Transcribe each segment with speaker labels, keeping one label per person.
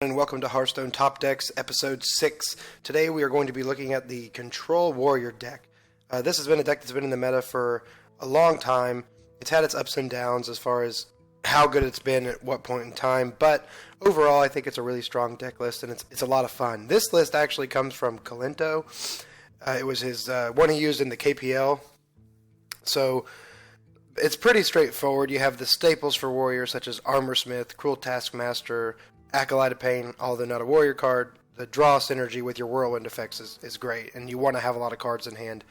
Speaker 1: And welcome to Hearthstone Top Decks Episode 6. Today we are going to be looking at the Control Warrior deck. This has been a deck that's been in the meta for a long time. It's had its ups and downs as far as how good it's been at what point in time, but overall I think it's a really strong deck list and it's a lot of fun. This list actually comes from Kolento. It was his one he used in the KPL. So it's pretty straightforward. You have the staples for warriors such as Armorsmith, Cruel Taskmaster, Acolyte of Pain, although not a warrior card. The draw synergy with your whirlwind effects is great, and you want to have a lot of cards in hand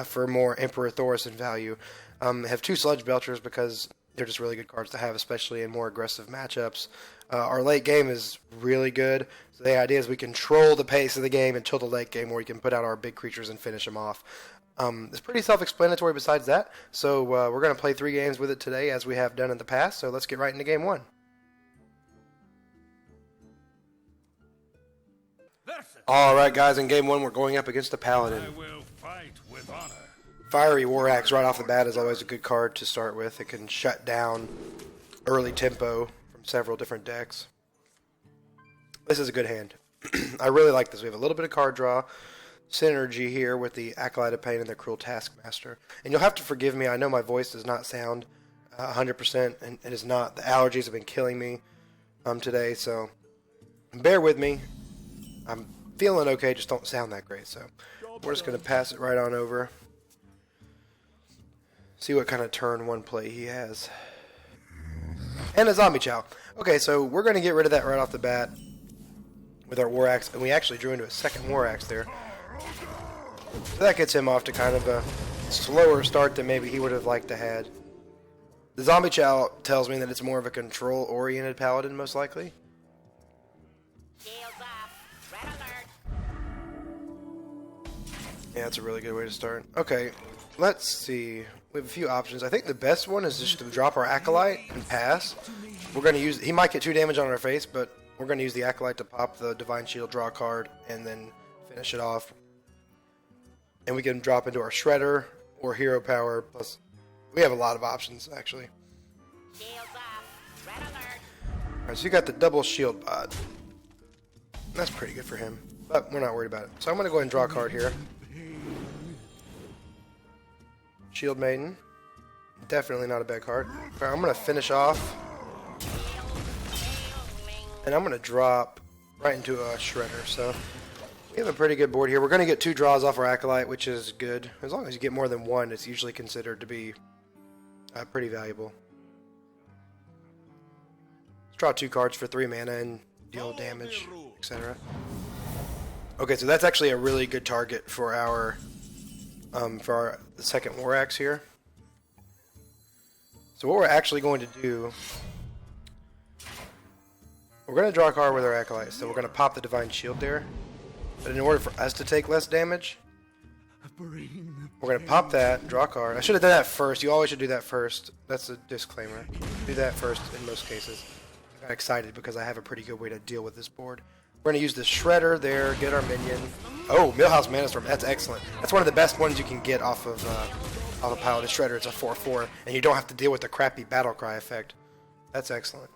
Speaker 1: for more Emperor Thaurissan value. Have two Sludge Belchers because they're just really good cards to have, especially in more aggressive matchups. Our late game is really good, so the idea is we control the pace of the game until the late game where we can put out our big creatures and finish them off. It's pretty self-explanatory besides that, so we're going to play 3 games with it today as we have done in the past, so let's get right into game 1. Alright guys, in game 1 we're going up against the Paladin.
Speaker 2: I will fight with honor.
Speaker 1: Fiery War Axe right off the bat is always a good card to start with. It can shut down early tempo from several different decks. This is a good hand. I really like this. We have a little bit of card draw, synergy here with the Acolyte of Pain and the Cruel Taskmaster. And you'll have to forgive me, I know my voice does not sound 100%, and it is not. The allergies have been killing me today, so bear with me. I'm feeling okay, just don't sound that great, so we're just going to pass it right on over. See what kind of turn 1 play he has. And a Zombie Chow. Okay, so we're going to get rid of that right off the bat with our War Axe, and we actually drew into a second War Axe there. So that gets him off to kind of a slower start than maybe he would have liked to had. The Zombie Chow tells me that it's more of a control-oriented Paladin, most likely. Yeah, that's a really good way to start. Okay, let's see. We have a few options. I think the best one is just to drop our Acolyte and pass. We're going to use... He might get 2 damage on our face, but we're going to use the Acolyte to pop the Divine Shield, draw a card, and then finish it off. And we can drop into our Shredder or Hero Power. Plus, we have a lot of options, actually. Alright, so you got the double Shield Bot. That's pretty good for him, but we're not worried about it. So I'm going to go ahead and draw a card here. Shield Maiden. Definitely not a bad card. Right, I'm going to finish off. And I'm going to drop right into a Shredder. So we have a pretty good board here. We're going to get 2 draws off our Acolyte, which is good. As long as you get more than 1, it's usually considered to be pretty valuable. Let's draw 2 cards for 3 mana and deal damage, etc. Okay, so that's actually a really good target for our the second War Axe here. So what we're actually going to do, we're going to draw a card with our Acolyte. So we're going to pop the Divine Shield there. But in order for us to take less damage, we're going to pop that, draw a card. I should have done that first. You always should do that first. That's a disclaimer. Do that first in most cases. I got excited because I have a pretty good way to deal with this board. We're going to use the Shredder there, get our minion. Oh, Millhouse Manastorm, that's excellent. That's one of the best ones you can get off of Paladin Shredder. It's a 4/4, and you don't have to deal with the crappy Battle Cry effect. That's excellent.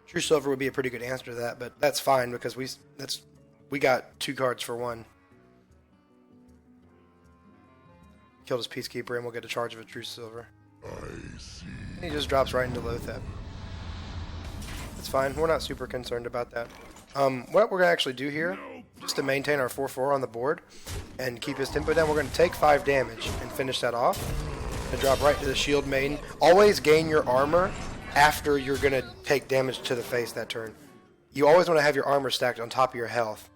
Speaker 1: True Silver would be a pretty good answer to that, but that's fine because we got 2 cards for 1. Killed his Peacekeeper, and we'll get a charge of a True Silver. I see. And he just drops right into Lothep. It's fine. We're not super concerned about that. What we're going to actually do here, just to maintain our 4/4 on the board and keep his tempo down, we're going to take 5 damage and finish that off. And drop right to the Shield Maiden. Always gain your armor after you're going to take damage to the face that turn. You always want to have your armor stacked on top of your health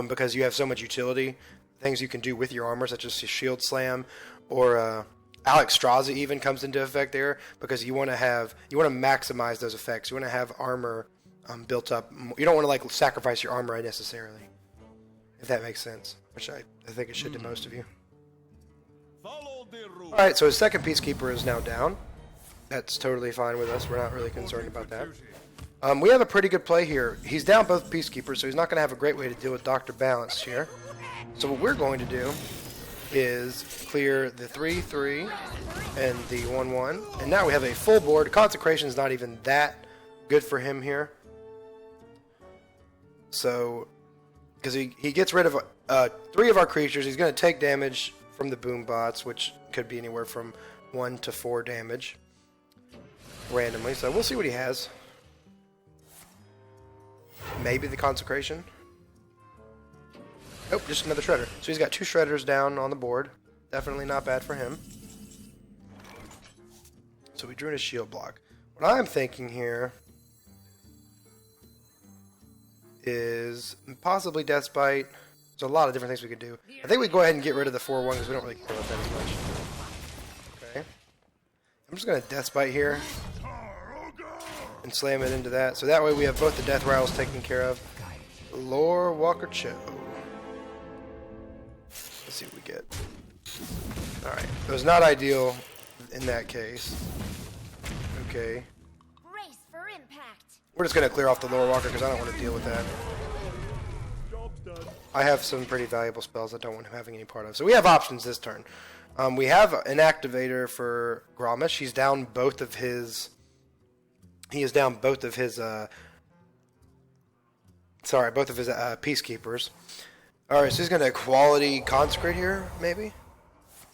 Speaker 1: because you have so much utility. Things you can do with your armor, such as Shield Slam or Alex Straza even comes into effect there because you want to maximize those effects. You want to have armor built up. You don't want to like sacrifice your armor unnecessarily, if that makes sense, which I think it should to most of you. Alright, so his second Peacekeeper is now down. That's totally fine with us. We're not really concerned about that. We have a pretty good play here. He's down both Peacekeepers, so he's not going to have a great way to deal with Dr. Balance here. So what we're going to do is clear the 3/3 and the 1/1, and now we have a full board. Consecration is not even that good for him here. So, because he gets rid of 3 of our creatures, he's going to take damage from the boom bots, which could be anywhere from 1 to 4 damage randomly. So we'll see what he has. Maybe the Consecration. Oh, just another Shredder. So he's got 2 Shredders down on the board. Definitely not bad for him. So we drew in a shield block. What I'm thinking here is possibly Death's Bite. There's a lot of different things we could do. I think we go ahead and get rid of the 4-1 because we don't really care about that as much. Okay. I'm just going to Death's Bite here and slam it into that. So that way we have both the Death Rattles taken care of. Lore Walker Cho. Let's see what we get. Alright. It was not ideal in that case. Okay.
Speaker 3: Brace for impact.
Speaker 1: We're just going to clear off the Lore Walker because I don't want to deal with that. I have some pretty valuable spells I don't want him having any part of. So we have options this turn. We have an activator for Grommash. He's down both of his... He is down both of his... both of his Peacekeepers. Alright, so he's going to Quality Consecrate here, maybe?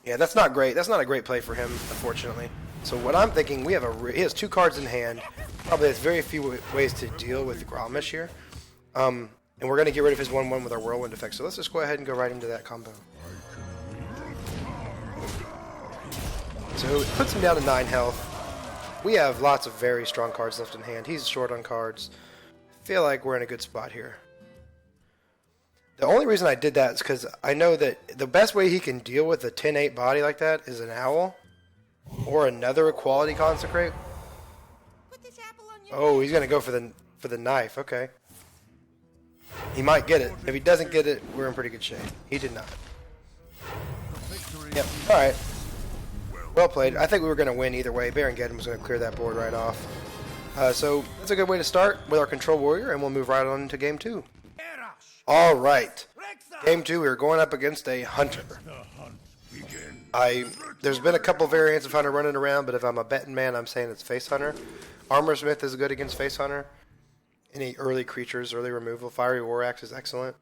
Speaker 1: Yeah, that's not great. That's not a great play for him, unfortunately. So what I'm thinking, he has 2 cards in hand. Probably has very few ways to deal with Grommash here. And we're going to get rid of his 1-1 with our Whirlwind effect. So let's just go ahead and go right into that combo. So it puts him down to 9 health. We have lots of very strong cards left in hand. He's short on cards. I feel like we're in a good spot here. The only reason I did that is because I know that the best way he can deal with a 10-8 body like that is an Owl. Or another Quality Consecrate. Oh, he's going to go for the knife. Okay. He might get it. If he doesn't get it, we're in pretty good shape. He did not. Yep. Alright. Well played. I think we were going to win either way. Baron Geddon was going to clear that board right off. So that's a good way to start with our Control Warrior, and we'll move right on into Game 2. Alright. Game 2, we're going up against a Hunter. There's been a couple variants of Hunter running around, but if I'm a betting man, I'm saying it's Face Hunter. Armor Smith is good against Face Hunter. Any early creatures, early removal. Fiery War Axe is excellent.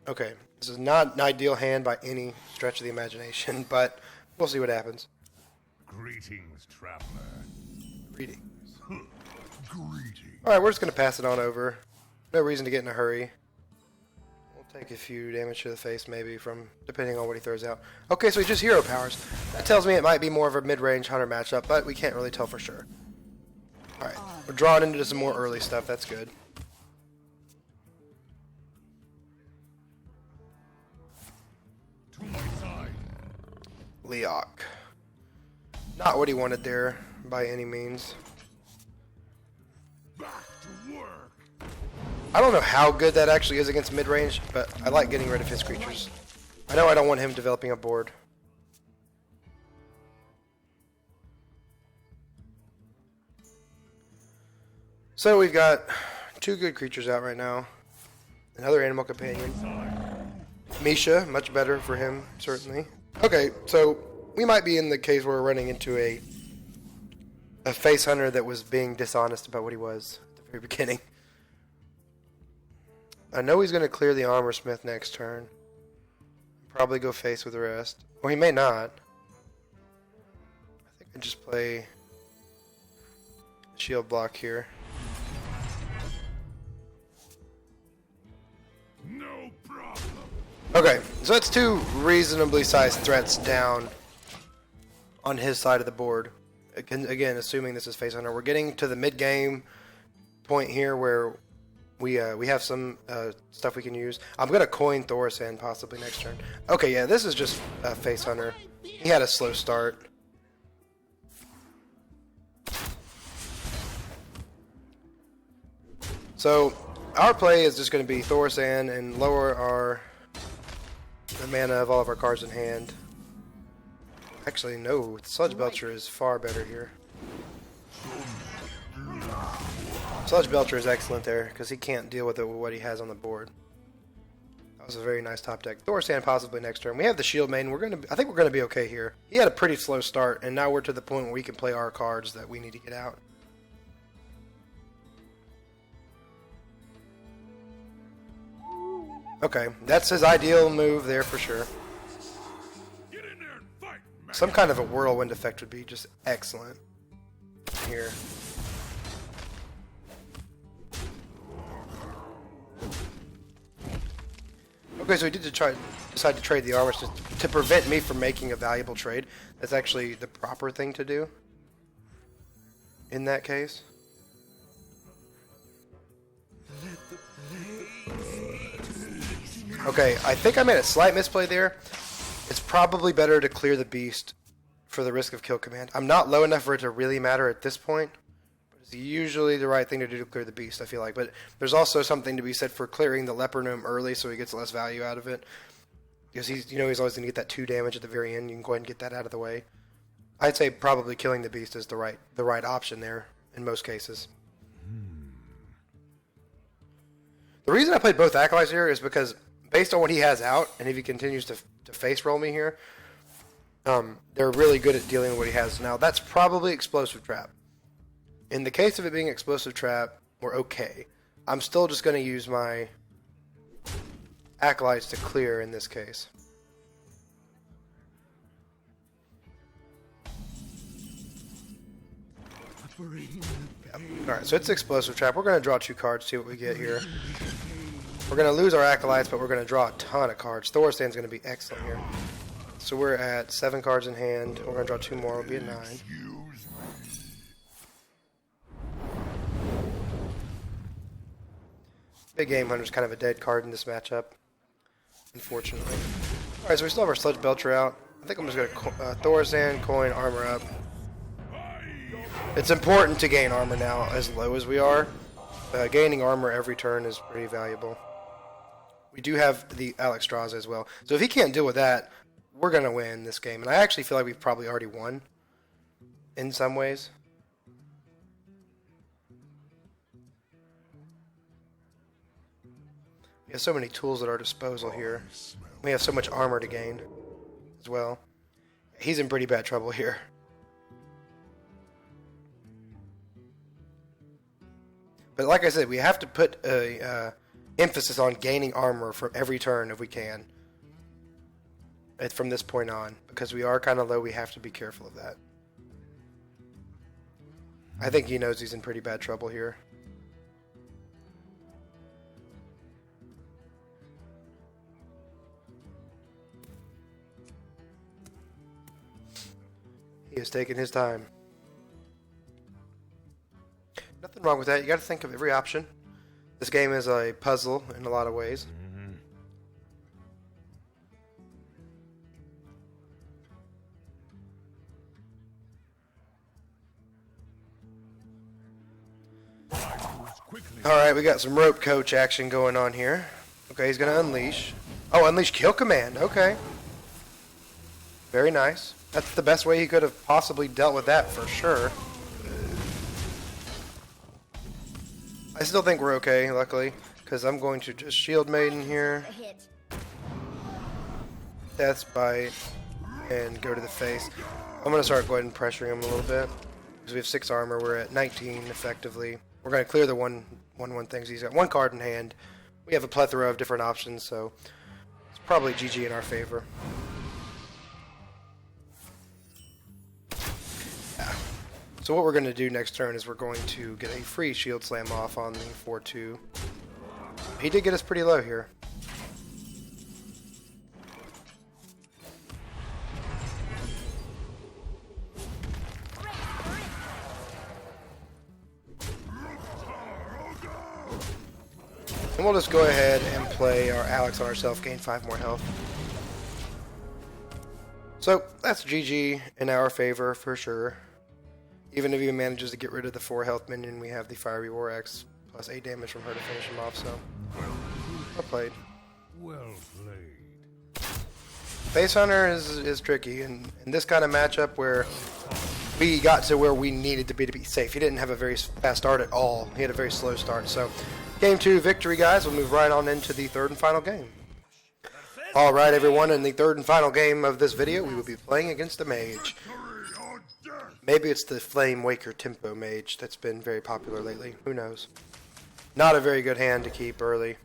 Speaker 1: Okay, this is not an ideal hand by any stretch of the imagination, but we'll see what happens.
Speaker 2: Greetings, traveler.
Speaker 1: Greetings.
Speaker 2: Greetings.
Speaker 1: Alright, we're just going to pass it on over. No reason to get in a hurry. We'll take a few damage to the face, maybe, from depending on what he throws out. Okay, so he just hero powers. That tells me it might be more of a mid-range Hunter matchup, but we can't really tell for sure. Alright, we're drawing into some more early stuff. That's good.
Speaker 2: To my side.
Speaker 1: Leok. Not what he wanted there, by any means.
Speaker 2: Back to work.
Speaker 1: I don't know how good that actually is against mid-range, but I like getting rid of his creatures. I know I don't want him developing a board. So we've got 2 good creatures out right now. Another animal companion. Misha, much better for him, certainly. Okay, so we might be in the case where we're running into a Face Hunter that was being dishonest about what he was at the very beginning. I know he's going to clear the Armor Smith next turn. Probably go face with the rest. Or he may not. I think I just play shield block here.
Speaker 2: No problem.
Speaker 1: Okay, so that's 2 reasonably sized threats down on his side of the board. Again, assuming this is Face Hunter. We're getting to the mid-game point here where we have some stuff we can use. I'm going to coin Thorsan possibly next turn. Okay, yeah, this is just Face Hunter. He had a slow start. So, our play is just going to be Thorsan and lower the mana of all of our cards in hand. Actually, no, Sludge Belcher is far better here. Sludge Belcher is excellent there because he can't deal with it with what he has on the board. That was a very nice top deck. Thorsan possibly next turn. We have the Shield Maiden. I think we're going to be okay here. He had a pretty slow start, and now we're to the point where we can play our cards that we need to get out. Okay, that's his ideal move there for sure.
Speaker 2: Get in there and fight, Mage.
Speaker 1: Some kind of a whirlwind effect would be just excellent here. Okay, so he did decide to trade the armor to prevent me from making a valuable trade. That's actually the proper thing to do in that case. Okay, I think I made a slight misplay there. It's probably better to clear the beast for the risk of kill command. I'm not low enough for it to really matter at this point. But it's usually the right thing to do to clear the beast, I feel like. But there's also something to be said for clearing the leper gnome early so he gets less value out of it. Because he's always going to get that 2 damage at the very end. You can go ahead and get that out of the way. I'd say probably killing the beast is the right option there in most cases. The reason I played both acolytes here is because based on what he has out, and if he continues to face roll me here, they're really good at dealing with what he has. Now, that's probably Explosive Trap. In the case of it being Explosive Trap, we're okay. I'm still just going to use my acolytes to clear in this case. Yep. Alright, so it's Explosive Trap. We're going to draw 2 cards, see what we get here. We're going to lose our acolytes, but we're going to draw a ton of cards. Thorstein's going to be excellent here. So we're at 7 cards in hand. We're going to draw 2 more. We'll be at 9. Big Game Hunter's kind of a dead card in this matchup, unfortunately. Alright, so we still have our Sludge Belcher out. I think I'm just going to Thorstein, coin, armor up. It's important to gain armor now, as low as we are. Gaining armor every turn is pretty valuable. We do have the Alexstrasza as well. So if he can't deal with that, we're going to win this game. And I actually feel like we've probably already won in some ways. We have so many tools at our disposal here. We have so much armor to gain as well. He's in pretty bad trouble here. But like I said, we have to put a emphasis on gaining armor from every turn if we can. From this point on. Because we are kind of low, we have to be careful of that. I think he knows he's in pretty bad trouble here. He has taken his time. Nothing wrong with that. You got to think of every option. This game is a puzzle in a lot of ways. Alright, we got some rope coach action going on here. Okay, he's going to unleash. Oh, unleash kill command. Okay. Very nice. That's the best way he could have possibly dealt with that for sure. I still think we're okay, luckily, because I'm going to just Shield Maiden here. Death's Bite, and go to the face. I'm going to start going and pressuring him a little bit, because we have 6 armor. We're at 19 effectively. We're going to clear the 1/1 things. He's got 1 card in hand. We have a plethora of different options, so it's probably GG in our favor. So what we're going to do next turn is we're going to get a free Shield Slam off on the 4-2. He did get us pretty low here. And we'll just go ahead and play our Alex on ourselves, gain 5 more health. So that's GG in our favor for sure. Even if he manages to get rid of the 4 health minion, we have the Fiery War X plus 8 damage from her to finish him off, so well played.
Speaker 2: Well played.
Speaker 1: Face Hunter is tricky, and in this kind of matchup where we got to where we needed to be safe. He didn't have a very fast start at all. He had a very slow start. So, Game 2 victory, guys. We'll move right on into the 3rd and final game. Alright, everyone, in the 3rd and final game of this video, we will be playing against the Mage. Maybe it's the Flame Waker Tempo Mage that's been very popular lately. Who knows? Not a very good hand to keep early.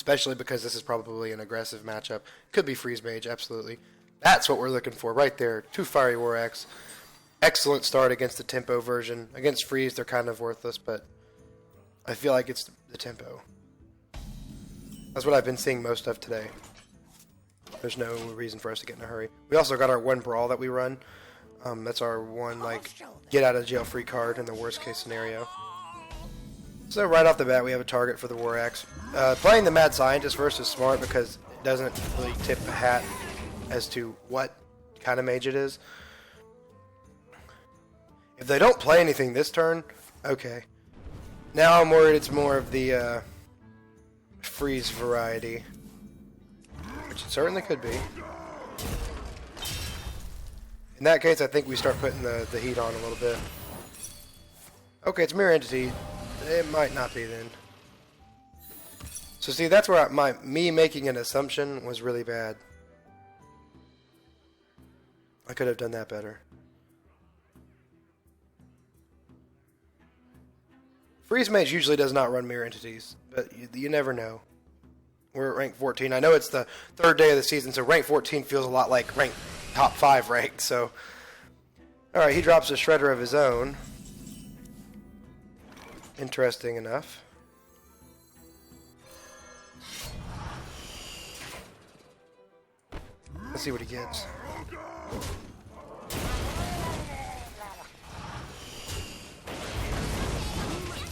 Speaker 1: especially because this is probably an aggressive matchup. Could be Freeze Mage, absolutely. That's what we're looking for right there. 2 Fiery War Axe. Excellent start against the tempo version. Against Freeze, they're kind of worthless, but I feel like it's the tempo. That's what I've been seeing most of today. There's no reason for us to get in a hurry. We also got our 1 Brawl that we run. That's our one, like, get out of jail free card in the worst case scenario. So right off the bat, we have a target for the War Axe. Playing the Mad Scientist first is smart because it doesn't really tip the hat as to what kind of mage it is. If they don't play anything this turn, okay. Now I'm worried it's more of the freeze variety, which it certainly could be. In that case, I think we start putting the heat on a little bit. Okay, it's Mirror Entity. It might not be then. So see, that's where me making an assumption was really bad. I could have done that better. Freeze Mage usually does not run Mirror Entities, but you never know. We're at rank 14. I know it's the 3rd day of the season, so rank 14 feels a lot like rank top 5 rank. So, all right, he drops a Shredder of his own. Interesting enough. Let's see what he gets.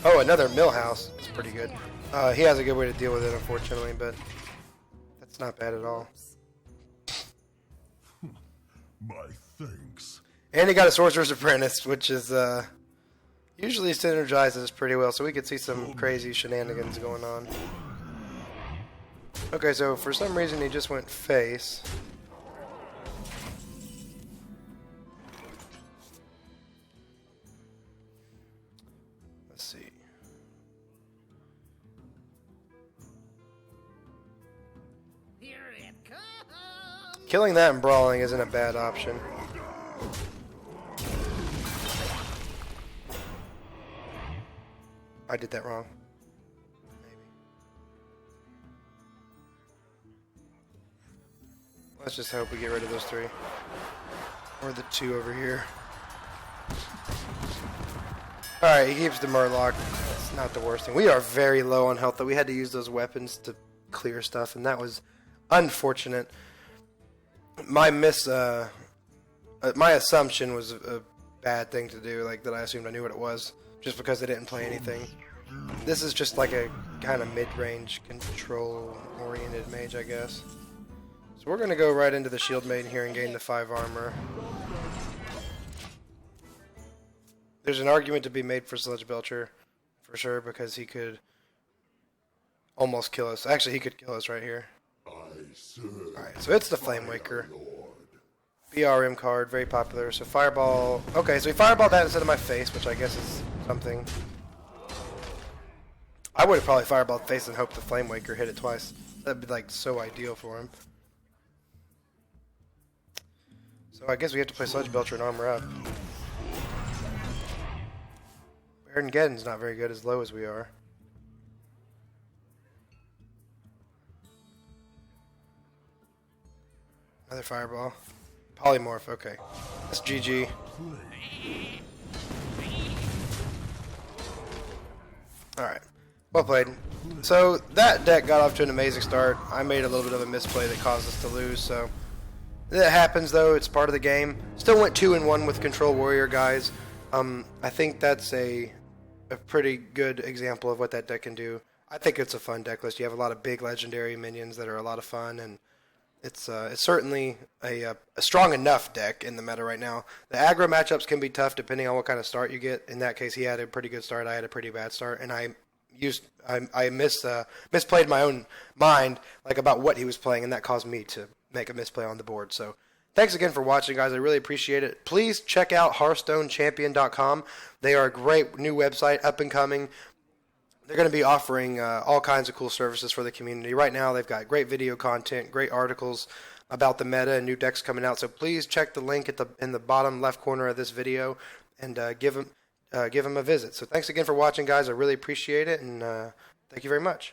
Speaker 1: Oh, another Millhouse. That's pretty good. He has a good way to deal with it, unfortunately, but that's not bad at all.
Speaker 2: My thanks.
Speaker 1: And he got a Sorcerer's Apprentice, which is usually synergizes pretty well, so we could see some crazy shenanigans going on. Okay, so for some reason he just went face. Let's see. Killing that and brawling isn't a bad option. I did that wrong. Maybe. Let's just hope we get rid of those 3. Or the 2 over here. Alright, he keeps the Murloc. That's not the worst thing. We are very low on health, though. We had to use those weapons to clear stuff, and that was unfortunate. My my assumption was a bad thing to do, like that I assumed I knew what it was, just because they didn't play anything. This is just like a kind of mid-range control-oriented mage, I guess. So we're going to go right into the Shield Maiden here and gain the 5 armor. There's an argument to be made for Sludge Belcher, for sure, because he could almost kill us. Actually, he could kill us right here. Alright, so it's the Flame Waker. BRM card, very popular. So Fireball. Okay, so he Fireballed that instead of my face, which I guess is something. I would have probably Fireballed face and hoped the Flame Waker hit it twice. That'd be like so ideal for him. So I guess we have to play Sludge Belcher and armor up. Baron Geddon's not very good as low as we are. Another Fireball. Polymorph, okay. That's GG. Alright. Well played. So, that deck got off to an amazing start. I made a little bit of a misplay that caused us to lose, so... That happens, though. It's part of the game. Still went 2-1 with Control Warrior, guys. I think that's a pretty good example of what that deck can do. I think it's a fun deck list. You have a lot of big legendary minions that are a lot of fun, and it's certainly a strong enough deck in the meta right now. The aggro matchups can be tough depending on what kind of start you get. In that case, he had a pretty good start. I had a pretty bad start, and I misplayed my own mind like about what he was playing, and that caused me to make a misplay on the board. So thanks again for watching, guys. I really appreciate it. Please check out HearthstoneChampion.com. They are a great new website, up and coming. They're going to be offering all kinds of cool services for the community. Right now, they've got great video content, great articles about the meta and new decks coming out. So please check the link in the bottom left corner of this video and give them a visit. So thanks again for watching, guys. I really appreciate it, and thank you very much.